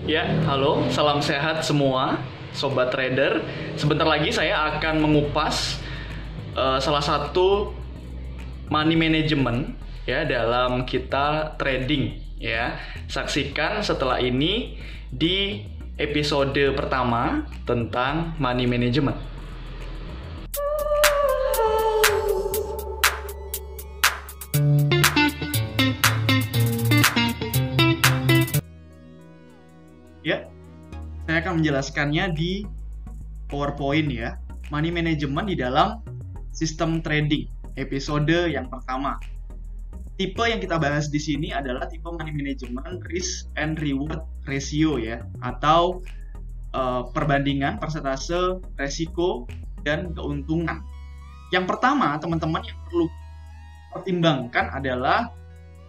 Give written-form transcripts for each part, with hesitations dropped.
Ya, halo, salam sehat semua, sobat trader. Sebentar lagi saya akan mengupas salah satu money management ya dalam kita trading ya. Saksikan setelah ini di episode pertama tentang money management. Ya, saya akan menjelaskannya di PowerPoint ya. Money management di dalam sistem trading, episode yang pertama. Tipe yang kita bahas di sini adalah tipe money management risk and reward ratio ya, atau perbandingan persentase resiko dan keuntungan. Yang pertama, teman-teman yang perlu pertimbangkan adalah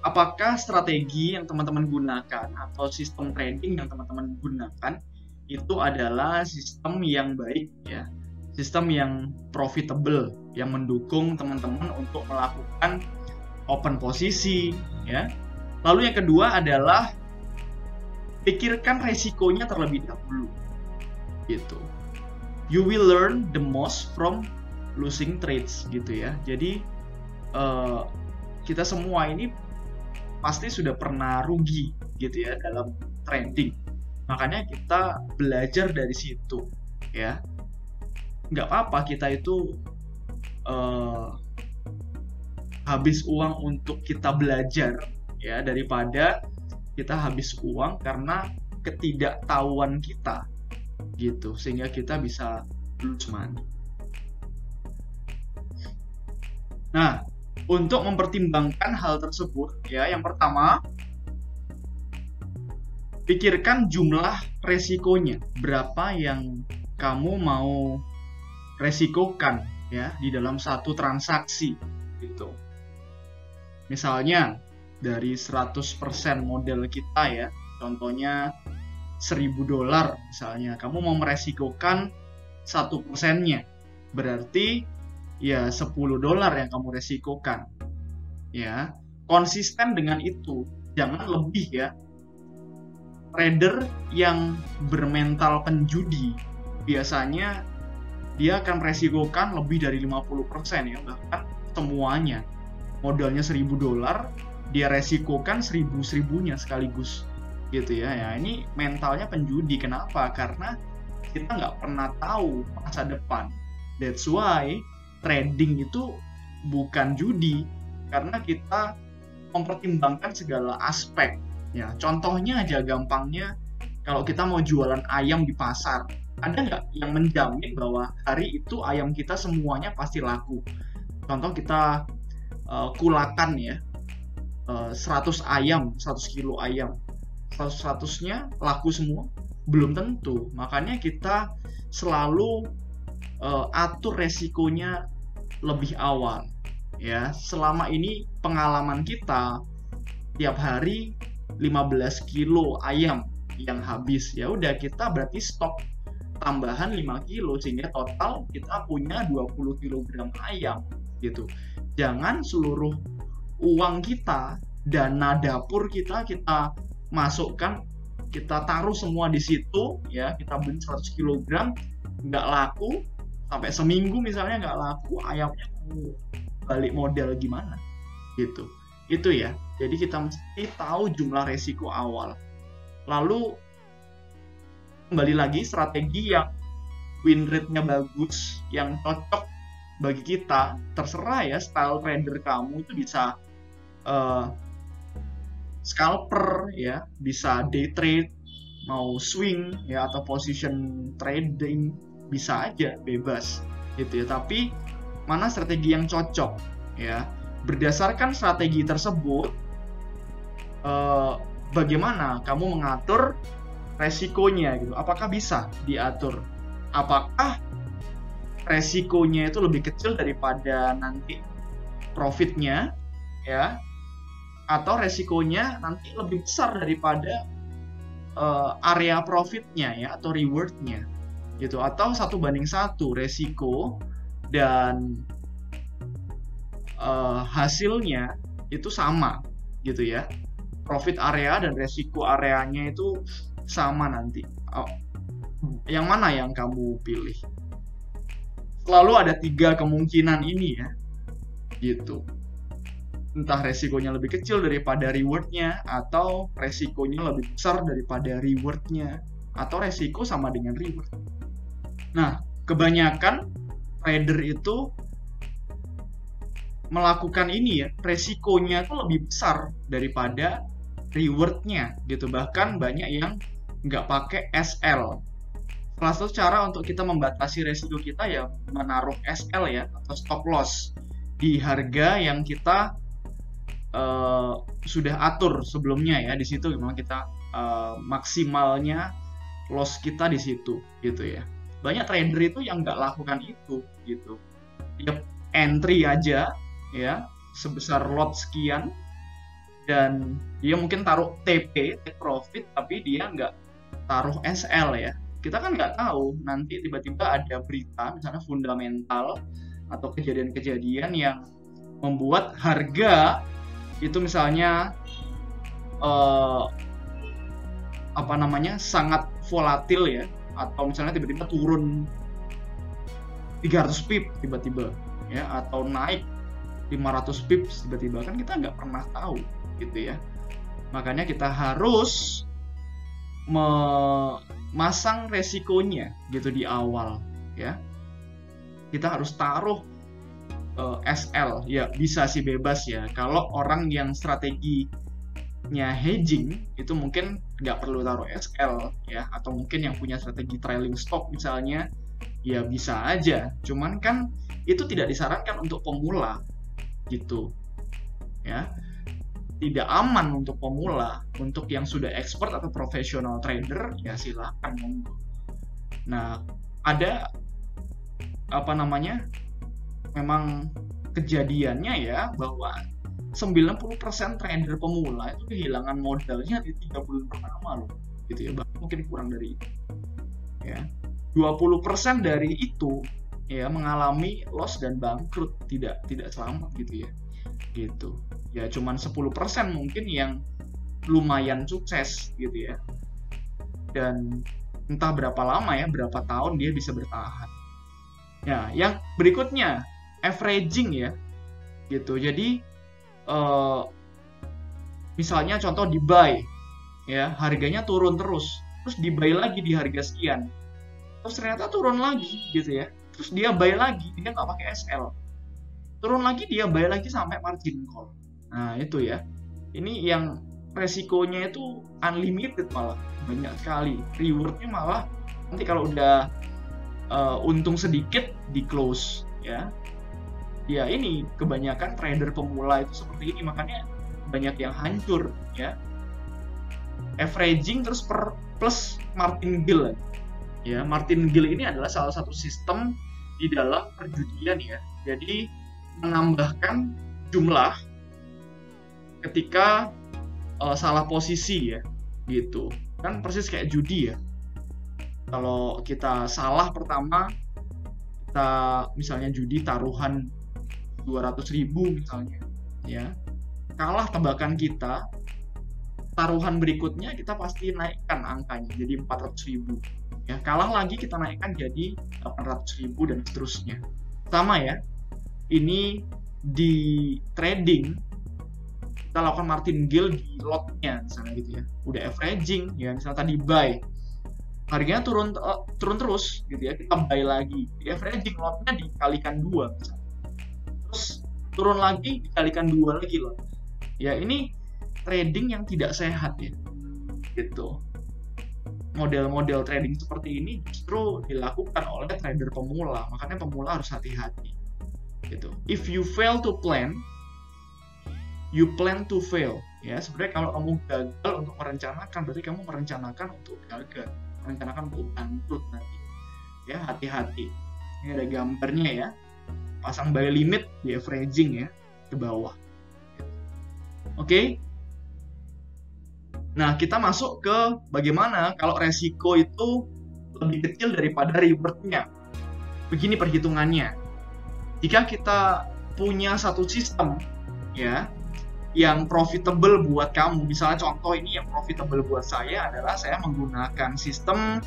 apakah strategi yang teman-teman gunakan atau sistem trading yang teman-teman gunakan itu adalah sistem yang baik ya, sistem yang profitable, yang mendukung teman-teman untuk melakukan open posisi ya. Lalu yang kedua adalah pikirkan resikonya terlebih dahulu gitu. You will learn the most from losing trades gitu ya. Jadi kita semua ini pasti sudah pernah rugi gitu ya dalam trading. Makanya kita belajar dari situ ya. Nggak apa-apa kita itu habis uang untuk kita belajar ya, daripada kita habis uang karena ketidaktahuan kita gitu, sehingga kita bisa lose money. Nah, untuk mempertimbangkan hal tersebut ya, yang pertama pikirkan jumlah resikonya, berapa yang kamu mau resikokan ya di dalam satu transaksi gitu. Misalnya dari 100% modal kita ya, contohnya $1.000 misalnya, kamu mau meresikokan 1%-nya, berarti ya $10 yang kamu resikokan ya. Konsisten dengan itu, jangan lebih ya. Trader yang bermental penjudi biasanya dia akan resikokan lebih dari 50% ya, bahkan semuanya. Modalnya $1.000, dia resikokan 1.000-1.000-nya sekaligus gitu ya. Ya ini mentalnya penjudi. Kenapa? Karena kita nggak pernah tahu masa depan. That's why trading itu bukan judi, karena kita mempertimbangkan segala aspek ya. Contohnya aja gampangnya, kalau kita mau jualan ayam di pasar, ada nggak yang menjamin bahwa hari itu ayam kita semuanya pasti laku? Contoh kita kulakan ya, 100 ayam, 100 kilo ayam, 100-nya laku semua? Belum tentu. Makanya kita selalu atur resikonya lebih awal ya. Selama ini pengalaman kita tiap hari 15 kilo ayam yang habis, ya udah kita berarti stok tambahan 5 kilo sehingga total kita punya 20 kg ayam gitu. Jangan seluruh uang kita, dana dapur kita masukkan, kita taruh semua di situ ya. Kita beli 100 kg nggak laku, sampai seminggu misalnya nggak laku, ayamnya mau balik modal gimana gitu. Itu ya. Jadi kita mesti tahu jumlah resiko awal. Lalu kembali lagi, strategi yang win rate-nya bagus, yang cocok bagi kita, terserah ya style trader kamu. Itu bisa scalper ya, bisa day trade, mau swing ya, atau position trading, bisa aja, bebas gitu ya. Tapi mana strategi yang cocok ya. Berdasarkan strategi tersebut, bagaimana kamu mengatur resikonya gitu. Apakah bisa diatur? Apakah resikonya itu lebih kecil daripada nanti profitnya ya, atau resikonya nanti lebih besar daripada area profitnya ya, atau rewardnya gitu, atau 1:1 resiko dan hasilnya itu sama gitu ya. Profit area dan resiko areanya itu sama nanti. Yang mana yang kamu pilih? Selalu ada 3 kemungkinan ini ya, gitu. Entah resikonya lebih kecil daripada rewardnya, atau resikonya lebih besar daripada rewardnya, atau resiko sama dengan reward. Nah, kebanyakan trader itu melakukan ini ya, resikonya itu lebih besar daripada rewardnya gitu. Bahkan banyak yang nggak pakai SL. Salah satu cara untuk kita membatasi resiko kita ya menaruh SL ya, atau stop loss di harga yang kita sudah atur sebelumnya ya. Di situ memang kita maksimalnya loss kita di situ gitu ya. Banyak trader itu yang nggak lakukan itu gitu. Dia entry aja ya sebesar lot sekian, dan dia mungkin taruh TP, take profit, tapi dia nggak taruh SL ya. Kita kan nggak tahu nanti tiba-tiba ada berita misalnya fundamental atau kejadian-kejadian yang membuat harga itu misalnya sangat volatil ya, atau misalnya tiba-tiba turun 300 pip tiba-tiba ya, atau naik 500 pips tiba-tiba, kan kita nggak pernah tahu gitu ya. Makanya kita harus memasang resikonya gitu di awal ya. Kita harus taruh SL ya, bisa sih bebas ya. Kalau orang yang strateginya hedging itu mungkin nggak perlu taruh SL ya, atau mungkin yang punya strategi trailing stop misalnya ya bisa aja. Cuman kan itu tidak disarankan untuk pemula gitu ya, tidak aman untuk pemula. Untuk yang sudah expert atau profesional trader ya silakan. Nah, ada memang kejadiannya ya bahwa 90% trader pemula itu kehilangan modalnya di 3 bulan pertama loh gitu ya, bahkan mungkin kurang dari itu ya. 20% dari itu ya mengalami loss dan bangkrut, tidak selamat gitu ya. Cuman 10% mungkin yang lumayan sukses gitu ya, dan entah berapa lama ya, berapa tahun dia bisa bertahan ya. Yang berikutnya averaging ya gitu. Jadi misalnya contoh di buy ya, harganya turun terus di buy lagi di harga sekian, terus ternyata turun lagi gitu ya, terus dia buy lagi, dia nggak pakai SL, turun lagi dia buy lagi sampai margin call. Nah itu ya, ini yang resikonya itu unlimited, malah banyak sekali. Rewardnya malah nanti kalau udah untung sedikit di close ya. Ya ini kebanyakan trader pemula itu seperti ini, makanya banyak yang hancur ya. Averaging terus plus martingale ya. Martingale ini adalah salah satu sistem di dalam perjudian ya. Jadi menambahkan jumlah ketika salah posisi ya gitu. Kan persis kayak judi ya. Kalau kita salah pertama, kita misalnya judi taruhan 200.000 misalnya ya, kalah tebakan kita, taruhan berikutnya kita pasti naikkan angkanya jadi 400.000 ya, kalah lagi kita naikkan jadi 800.000 dan seterusnya. Sama ya, ini di trading kita lakukan martingale di lotnya misalnya gitu ya, udah averaging ya, misalnya tadi buy, harganya turun terus gitu ya, kita buy lagi, di averaging lotnya dikalikan 2 misalnya, terus turun lagi dikalikan 2 lagi lot ya. Ini trading yang tidak sehat ya gitu. Model-model trading seperti ini justru dilakukan oleh trader pemula, makanya pemula harus hati-hati gitu. If you fail to plan, you plan to fail ya. Sebenarnya kalau kamu gagal untuk merencanakan, berarti kamu merencanakan untuk gagal, merencanakan untuk bangkrut nanti ya. Hati-hati, ini ada gambarnya ya, pasang buy limit di averaging ya ke bawah. Oke. Nah, kita masuk ke bagaimana kalau resiko itu lebih kecil daripada rewardnya. Begini perhitungannya. Jika kita punya satu sistem ya, yang profitable buat kamu. Misalnya contoh ini yang profitable buat saya adalah saya menggunakan sistem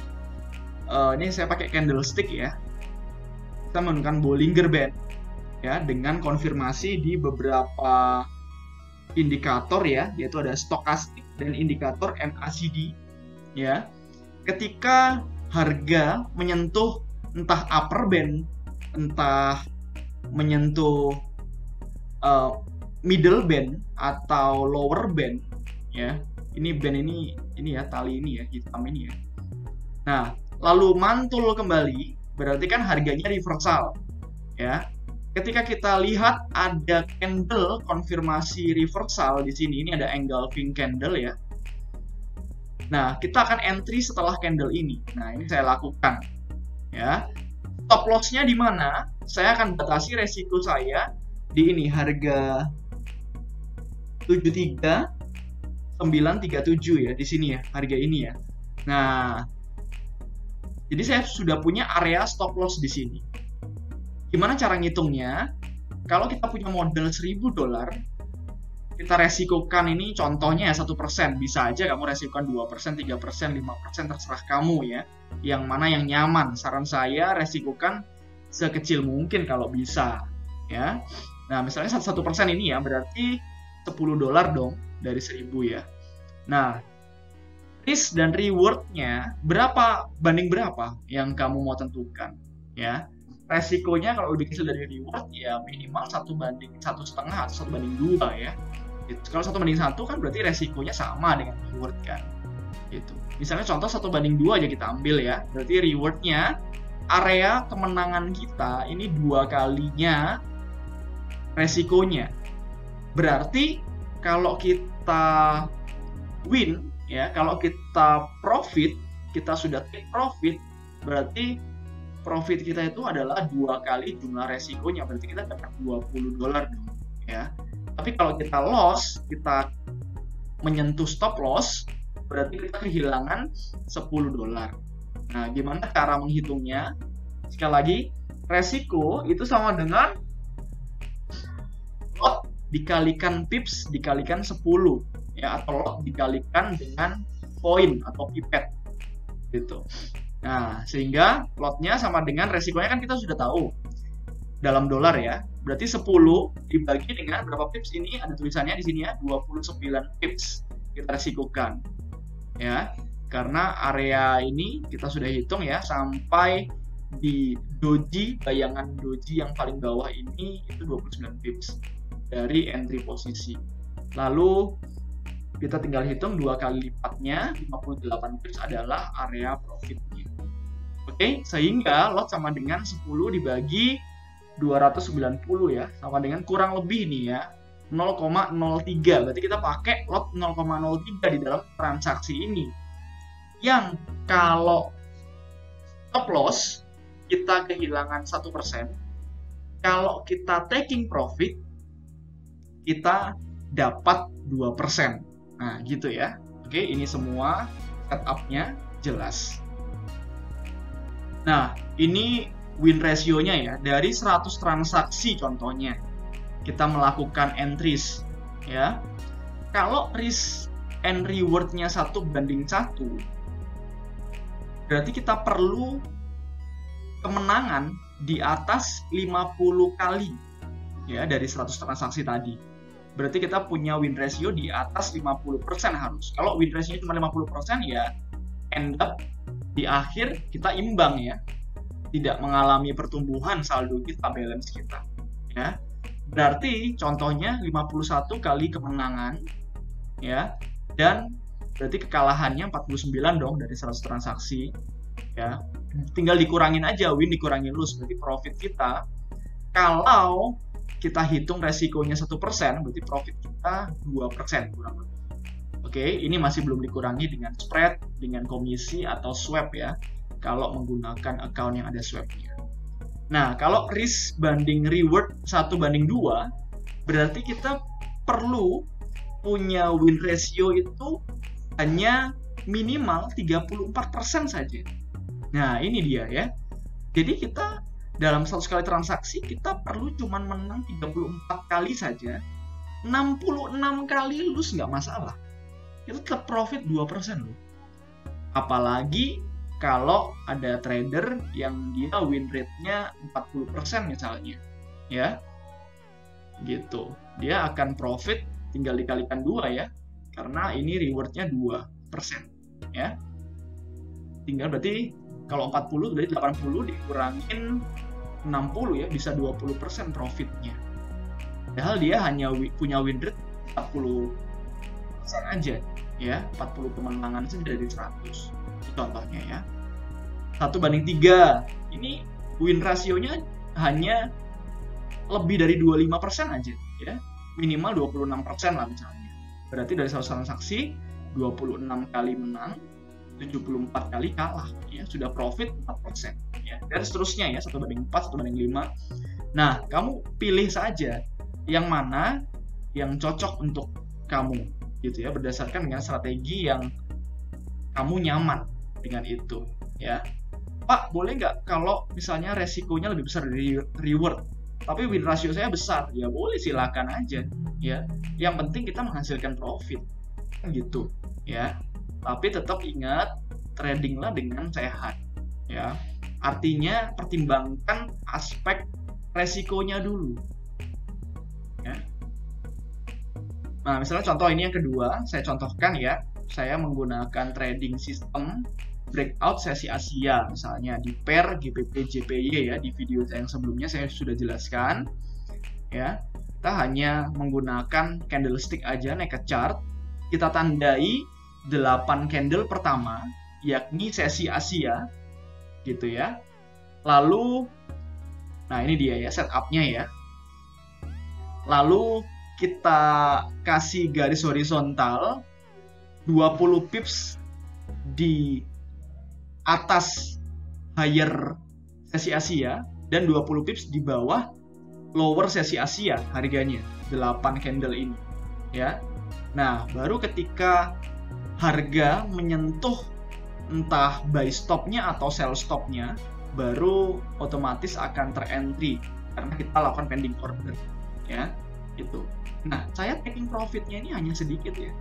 ini saya pakai candlestick ya. Kita menggunakan Bollinger Band ya dengan konfirmasi di beberapa indikator ya, yaitu ada stokastik dan indikator MACD ya. Ketika harga menyentuh entah upper band, entah menyentuh middle band atau lower band ya. Ini band ini ya, tali ini ya, hitam ini ya. Nah, lalu mantul kembali, berarti kan harganya reversal ya. Ketika kita lihat ada candle konfirmasi reversal di sini, ini ada engulfing candle ya. Nah, kita akan entry setelah candle ini. Nah, ini saya lakukan ya. Stop loss-nya di mana? Saya akan batasi resiko saya di ini harga 73937 ya, di sini ya, harga ini ya. Nah, jadi saya sudah punya area stop loss di sini. Gimana cara ngitungnya? Kalau kita punya modal $1000, kita resikokan ini contohnya ya 1%. Bisa aja kamu resikokan 2%, 3%, 5%, terserah kamu ya. Yang mana yang nyaman. Saran saya resikokan sekecil mungkin kalau bisa ya. Nah, misalnya 1% ini ya, berarti $10 dong dari 1000 ya. Nah, risk dan reward-nya berapa banding berapa yang kamu mau tentukan ya. Resikonya kalau lebih kecil dari reward ya minimal 1/1,5 atau 1/2 ya. Gitu. Kalau 1/1 kan berarti resikonya sama dengan reward kan. Gitu. Misalnya contoh 1/2 aja kita ambil ya. Berarti reward-nya area kemenangan kita ini 2 kalinya resikonya. Berarti kalau kita win ya, kalau kita profit, kita sudah take profit, berarti profit kita itu adalah 2 kali jumlah resikonya, berarti kita dapat $20 dong ya. Tapi kalau kita loss, kita menyentuh stop loss, berarti kita kehilangan $10. Nah, gimana cara menghitungnya? Sekali lagi, resiko itu sama dengan lot dikalikan pips dikalikan 10 ya, atau lot dikalikan dengan poin atau pipet gitu. Nah, sehingga lotnya sama dengan resikonya kan kita sudah tahu dalam dolar ya. Berarti 10 dibagi dengan berapa pips ini, ada tulisannya di sini ya, 29 pips kita resikokan ya. Karena area ini kita sudah hitung ya, sampai di doji, bayangan doji yang paling bawah ini itu 29 pips dari entry posisi. Lalu kita tinggal hitung 2 kali lipatnya, 58 pips adalah area profitnya. Oke, sehingga lot sama dengan 10 dibagi 290 ya, sama dengan kurang lebih nih ya 0,03. Berarti kita pakai lot 0,03 di dalam transaksi ini. Yang kalau stop loss kita kehilangan 1%, kalau kita taking profit kita dapat 2%. Nah, gitu ya. Oke, ini semua setup-nya jelas. Nah, ini win ratio-nya ya. Dari 100 transaksi contohnya, kita melakukan entries ya. Kalau risk and reward-nya 1:1, berarti kita perlu kemenangan di atas 50 kali ya dari 100 transaksi tadi. Berarti kita punya win ratio di atas 50% harus. Kalau win ratio cuma 50% ya end up di akhir kita imbang ya. Tidak mengalami pertumbuhan saldo kita, balance kita. Ya. Berarti contohnya 51 kali kemenangan ya. Dan berarti kekalahannya 49 dong dari 100 transaksi. Ya. Tinggal dikurangin aja win dikurangin lose, berarti profit kita kalau kita hitung resikonya 1%, berarti profit kita 2% kurang lebih. Oke, ini masih belum dikurangi dengan spread, dengan komisi atau swap ya, kalau menggunakan account yang ada swapnya. Nah, kalau risk banding reward 1:2, berarti kita perlu punya win ratio itu hanya minimal 34% saja. Nah, ini dia ya. Jadi kita dalam 100 kali transaksi kita perlu cuman menang 34 kali saja 66 kali lose nggak masalah. Itu tetap profit 2% loh. Apalagi kalau ada trader yang dia win rate-nya 40% misalnya. Ya. Gitu. Dia akan profit tinggal dikalikan 2 ya. Karena ini reward-nya 2%. Ya. Tinggal berarti kalau 40 dari 80 dikurangin 60 ya, bisa 20% profitnya. Padahal dia hanya punya win rate 40% aja ya, 40 kemenangan saja dari 100. Itu contohnya ya. 1/3. Ini win rasionya hanya lebih dari 25% aja ya. Minimal 26% lah misalnya. Berarti dari 100 transaksi 26 kali menang, 74 kali kalah ya, sudah profit 4% ya. Dan seterusnya ya, 1/4, 1/5. Nah, kamu pilih saja yang mana yang cocok untuk kamu gitu ya, berdasarkan dengan strategi yang kamu nyaman dengan itu ya. Pak, boleh nggak kalau misalnya resikonya lebih besar dari reward tapi win ratio saya besar? Ya boleh, silakan aja ya. Yang penting kita menghasilkan profit gitu ya. Tapi tetap ingat, tradinglah dengan sehat ya. Artinya pertimbangkan aspek resikonya dulu ya. Nah, misalnya contoh ini yang kedua, saya contohkan ya. Saya menggunakan trading sistem breakout sesi Asia misalnya di pair GBP JPY ya. Di video saya yang sebelumnya saya sudah jelaskan ya. Kita hanya menggunakan candlestick aja, naked chart. Kita tandai 8 candle pertama yakni sesi Asia gitu ya. Lalu nah ini dia ya setupnya ya. Lalu kita kasih garis horizontal 20 pips di atas higher sesi Asia dan 20 pips di bawah lower sesi Asia harganya 8 candle ini ya. Nah, baru ketika harga menyentuh entah buy stopnya atau sell stopnya, baru otomatis akan terentry karena kita lakukan pending order ya, itu. Nah, saya taking profitnya ini hanya sedikit ya,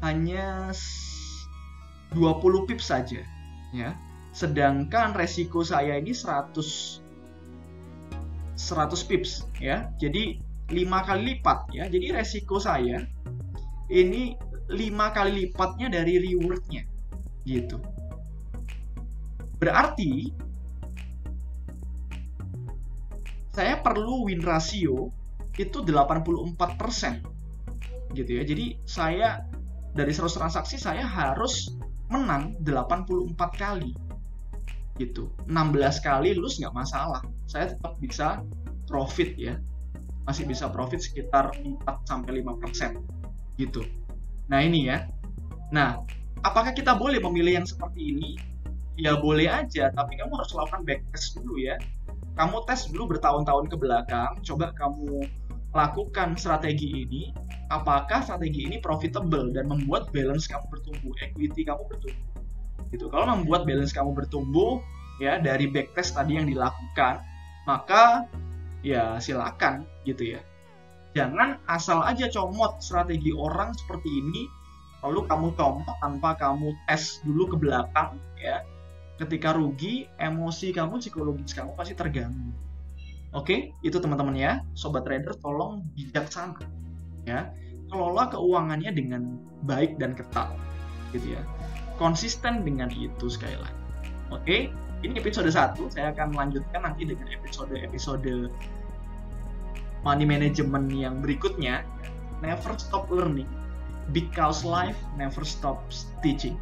hanya 20 pips saja ya. Sedangkan resiko saya ini 100 pips ya. Jadi 5 kali lipat ya. Jadi resiko saya ini 5 kali lipatnya dari rewardnya gitu. Berarti saya perlu win ratio itu 84% gitu ya. Jadi saya dari 100 transaksi saya harus menang 84 kali gitu. 16 kali lose nggak masalah, saya tetap bisa profit ya, masih bisa profit sekitar 4-5% gitu. Nah ini ya. Nah, apakah kita boleh memilih yang seperti ini? Ya boleh aja, tapi kamu harus lakukan backtest dulu ya. Kamu tes dulu bertahun-tahun ke belakang, coba kamu lakukan strategi ini, apakah strategi ini profitable dan membuat balance kamu bertumbuh, equity kamu bertumbuh gitu. Kalau membuat balance kamu bertumbuh ya dari backtest tadi yang dilakukan, maka ya silakan gitu ya. Jangan asal aja comot strategi orang seperti ini lalu kamu comot tanpa kamu tes dulu ke belakang ya. Ketika rugi, emosi kamu, psikologis kamu pasti terganggu. Oke, itu teman-teman ya, sobat trader, tolong bijaksana ya. Kelola keuangannya dengan baik dan ketat gitu ya. Konsisten dengan itu sekali lagi. Oke, ini episode 1, saya akan melanjutkan nanti dengan episode money management yang berikutnya. Never stop learning because life never stops teaching.